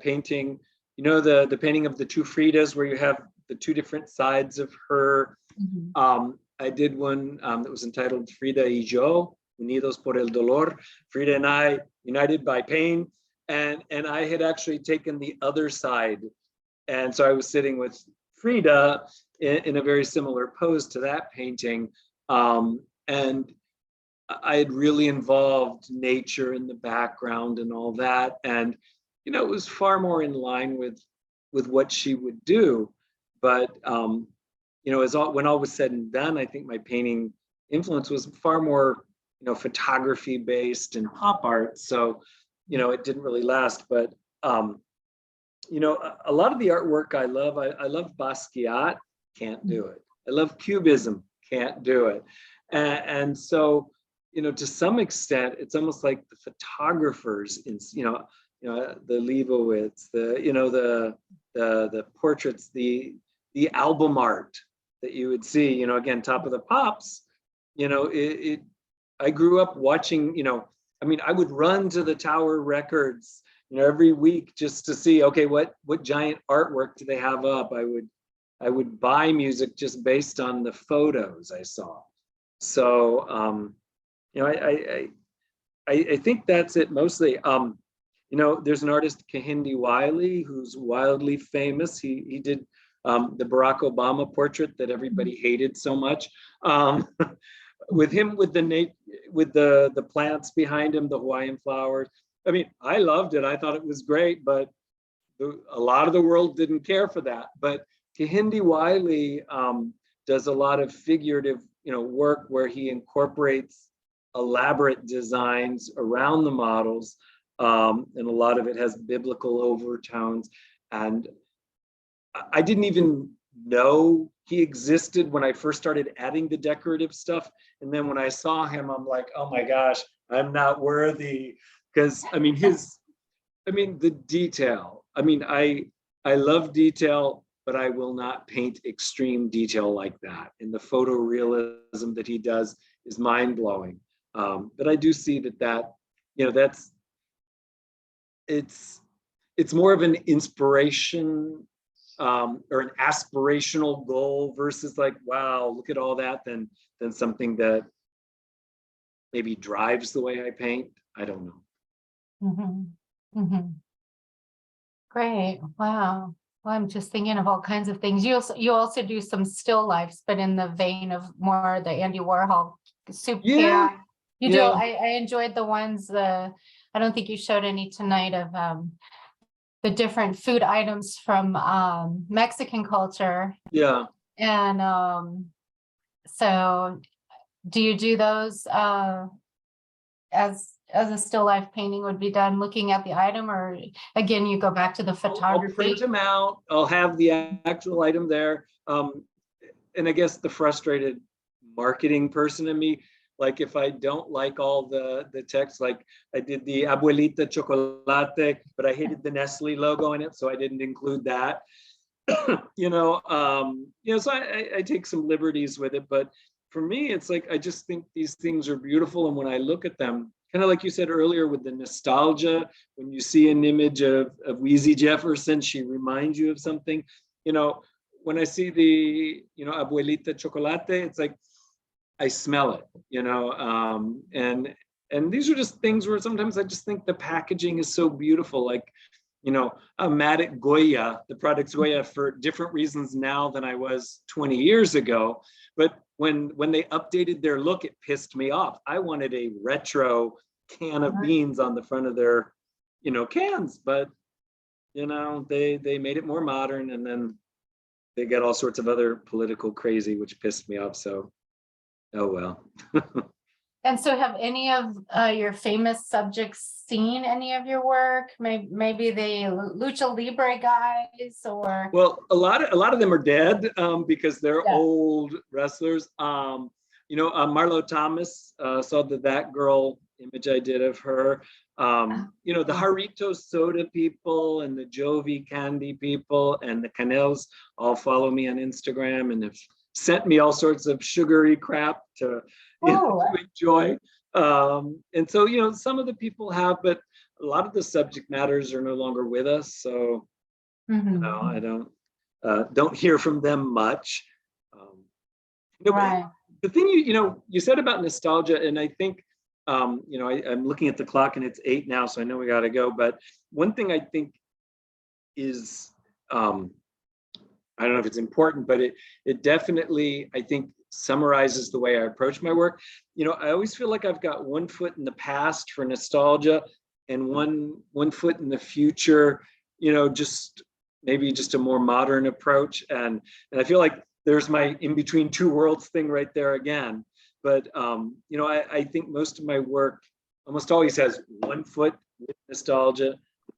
painting, the painting of the 2 Fridas where you have the 2 different sides of her. Mm-hmm. I did one that was entitled Frida y yo, Unidos por el Dolor, Frida and I, united by pain. And I had actually taken the other side. And so I was sitting with Frida in a very similar pose to that painting. And I had really involved nature in the background and all that. And, it was far more in line with what she would do. But, when all was said and done, I think my painting influence was far more, photography based and pop art. So, it didn't really last. But, a lot of the artwork I love. I love Basquiat, can't do it. I love Cubism, can't do it. And so, to some extent, it's almost like the photographers in, the Leibowitz, the portraits, the album art that you would see, you know, again, Top of the Pops, you know, I grew up watching, you know, I mean, I would run to the Tower Records, you know, every week just to see, okay, what giant artwork do they have up? I would buy music just based on the photos I saw. So, you know, I think that's it mostly. You know, there's an artist, Kehinde Wiley, who's wildly famous. He did the Barack Obama portrait that everybody hated so much. With him, with the plants behind him, the Hawaiian flowers. I mean, I loved it. I thought it was great, but a lot of the world didn't care for that. But Kehinde Wiley does a lot of figurative, you know, work where he incorporates elaborate designs around the models, and a lot of it has biblical overtones. And I didn't even know he existed when I first started adding the decorative stuff. And then when I saw him, I'm like, oh my gosh, I'm not worthy. Because I mean, the detail. I mean, I love detail, but I will not paint extreme detail like that. And the photorealism that he does is mind blowing. But I do see that, you know, it's more of an inspiration or an aspirational goal versus like, wow, look at all that, than something that maybe drives the way I paint. I don't know. Great. Wow. Well, I'm just thinking of all kinds of things. You also do some still lifes, but in the vein of more the Andy Warhol soup can. You do. I enjoyed the ones. I don't think you showed any tonight of the different food items from Mexican culture. Yeah. And so, do you do those as a still life painting would be done, looking at the item, or again you go back to the photography? I'll print them out. I'll have the actual item there. And I guess the frustrated marketing person in me, like if I don't like all the text, like I did the Abuelita Chocolate, but I hated the Nestle logo in it, so I didn't include that. You know, so I take some liberties with it, but for me, it's like, I just think these things are beautiful. And when I look at them, kind of like you said earlier with the nostalgia, when you see an image of Weezy Jefferson, she reminds you of something. You know, when I see the, you know, Abuelita Chocolate, it's like, I smell it, you know, and these are just things where sometimes I just think the packaging is so beautiful. Like, you know, I'm mad at Goya, the product's Goya, for different reasons now than I was 20 years ago. But when they updated their look, it pissed me off. I wanted a retro can of beans on the front of their, you know, cans. But, you know, they made it more modern, and then they got all sorts of other political crazy, which pissed me off. So, oh well. And so, have any of your famous subjects seen any of your work? Maybe the Lucha Libre guys, or? Well, a lot of them are dead because they're old wrestlers. You know, Marlo Thomas, saw that girl image I did of her. You know, the Jarritos soda people and the Jovi candy people and the Canels all follow me on Instagram and have sent me all sorts of sugary crap to enjoy. And so, you know, some of the people have, but a lot of the subject matters are no longer with us. So, you know, I don't hear from them much. You know, the thing you said about nostalgia, and I think, you know, I'm looking at the clock and it's 8 now, so I know we got to go. But one thing I think is, I don't know if it's important, but it definitely, I think, summarizes the way I approach my work. You know, I always feel like I've got one foot in the past for nostalgia and one foot in the future, you know, maybe just a more modern approach. And I feel like there's my in between two worlds thing right there again. But, you know, I think most of my work almost always has one foot with nostalgia,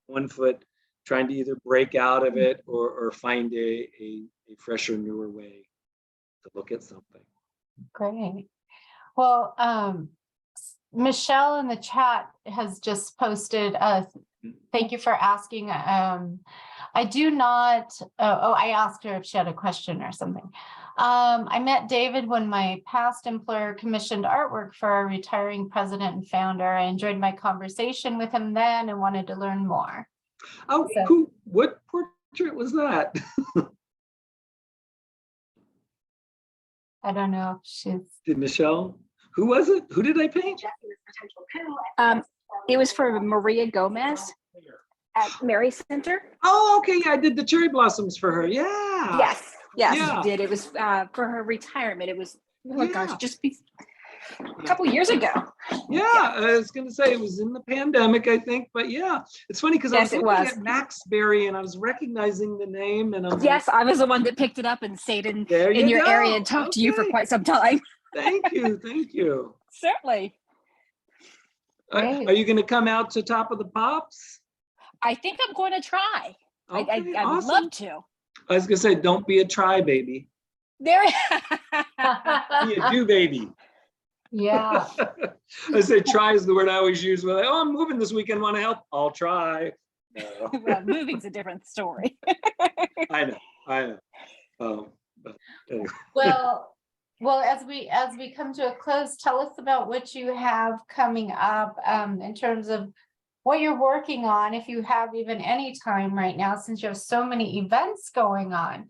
one foot trying to either break out of it or find a fresher, newer way to look at something. Great. Well, Michelle in the chat has just posted, thank you for asking. I do not, I asked her if she had a question or something. I met David when my past employer commissioned artwork for our retiring president and founder. I enjoyed my conversation with him then and wanted to learn more. Oh, So- what portrait was that? I don't know if she's. Did Michelle? Who was it? Who did I paint? It was for Maria Gomez at Mary Center. Oh, okay. Yeah, I did the cherry blossoms for her. Yeah. Yes, yes, Yeah. you did. It was for her retirement. It was, oh my Yeah. gosh, just a couple years ago. Yeah, I was going to say it was in the pandemic, I think, but yeah, it's funny because Yes, I it was looking was. at Maxberry and I was recognizing the name, and I'm Yes, I was the one that picked it up and stayed in there you your go. area and talked to you for Okay. quite some time. Thank you, thank you. Certainly. Great. Are you going to come out to Top of the Pops? I think I'm going to try. Okay, I would awesome. love to. I was going to say, don't be a try baby, There. be a do baby. Yeah. I say try is the word I always use. We're like, oh, I'm moving this weekend. Want to help? I'll try. No. Well, moving's a different story. I know. But anyway. Well, as we come to a close, tell us about what you have coming up in terms of what you're working on, if you have even any time right now, since you have so many events going on,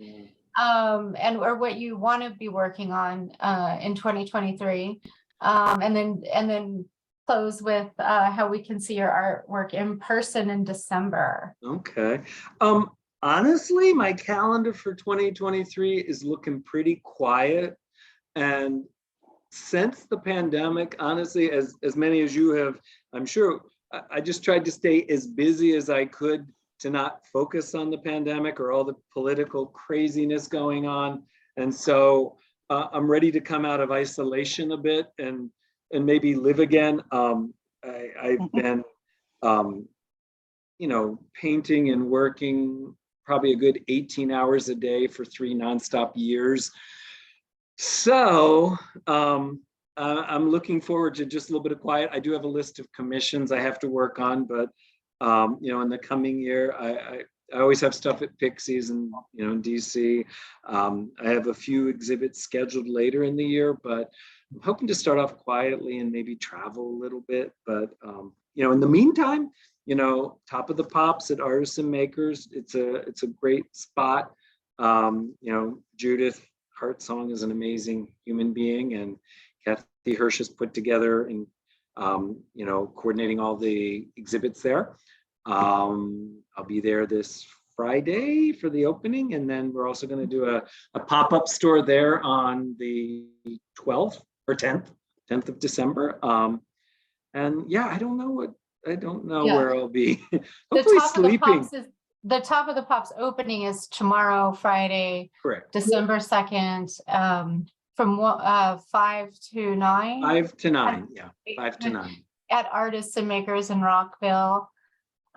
and or what you want to be working on in 2023, and then close with how we can see your artwork in person in December. Okay. Honestly, my calendar for 2023 is looking pretty quiet. And since the pandemic, honestly, as many as you have, I'm sure, I just tried to stay as busy as I could to not focus on the pandemic or all the political craziness going on. And so I'm ready to come out of isolation a bit and maybe live again. I've been, painting and working probably a good 18 hours a day for 3 nonstop years. So I'm looking forward to just a little bit of quiet. I do have a list of commissions I have to work on, but in the coming year, I always have stuff at Pixies and in DC. I have a few exhibits scheduled later in the year, but I'm hoping to start off quietly and maybe travel a little bit. But in the meantime, Top of the Pops at Artists and Makers. It's a great spot. Judith Hartsong is an amazing human being, and Kathy Hirsch has put together and coordinating all the exhibits there. I'll be there this Friday for the opening, and then we're also going to do a pop-up store there on the 12th or 10th of December. And yeah, I don't know Yeah. where I'll be. The Hopefully Top of the sleeping. Pops the Top of the Pops opening is tomorrow, Friday, Correct. December 2nd, from 5 to 9 5 to 9. Yeah, 5 to 9. at Artists and Makers in Rockville.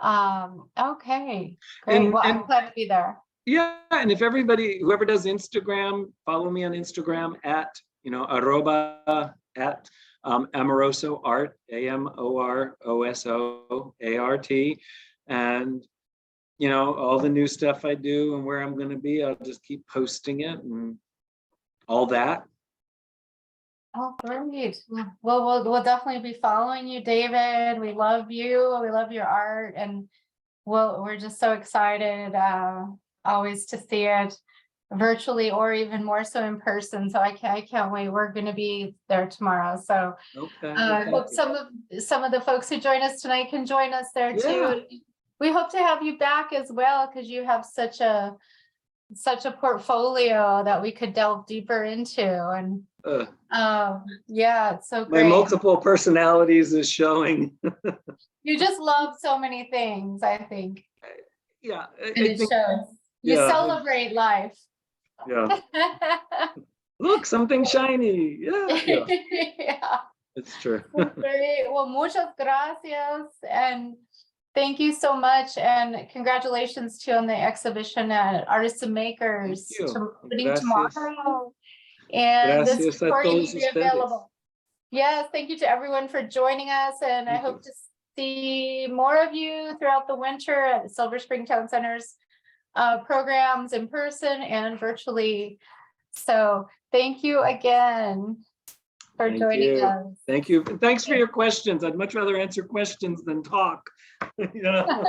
Okay, great. And- Well, I'm and- glad to be there. Yeah, and if whoever does Instagram, follow me on Instagram at, arroba at Amoroso Art, AMOROSO ART. And, all the new stuff I do and where I'm going to be, I'll just keep posting it and all that. Oh, great. Well, we'll definitely be following you, David. We love you. We love your art, and we're just so excited always to see it virtually or even more so in person. So I can't wait. We're going to be there tomorrow. So Okay. I thank hope you. some of the folks who join us tonight can join us there Yeah. too. We hope to have you back as well, because you have such a portfolio that we could delve deeper into. And yeah, it's so My great. multiple personalities is showing. You just love so many things, I think. Yeah, I And it think, shows. You yeah. celebrate life. yeah. Look, something shiny. Yeah, Yeah. it's true. Great. Well, muchas gracias. And thank you so much. And congratulations to you on the exhibition at Artists and Makers Thank you. opening Gracias. tomorrow. And this Gracias a recording will todos be ustedes. available. Yes, thank you to everyone for joining us. And I Thank hope you. to see more of you throughout the winter at Silver Spring Town Center's programs in person and virtually So thank you again for Thank joining you. us. Thank you. And thanks for your questions. I'd much rather answer questions than talk. You know?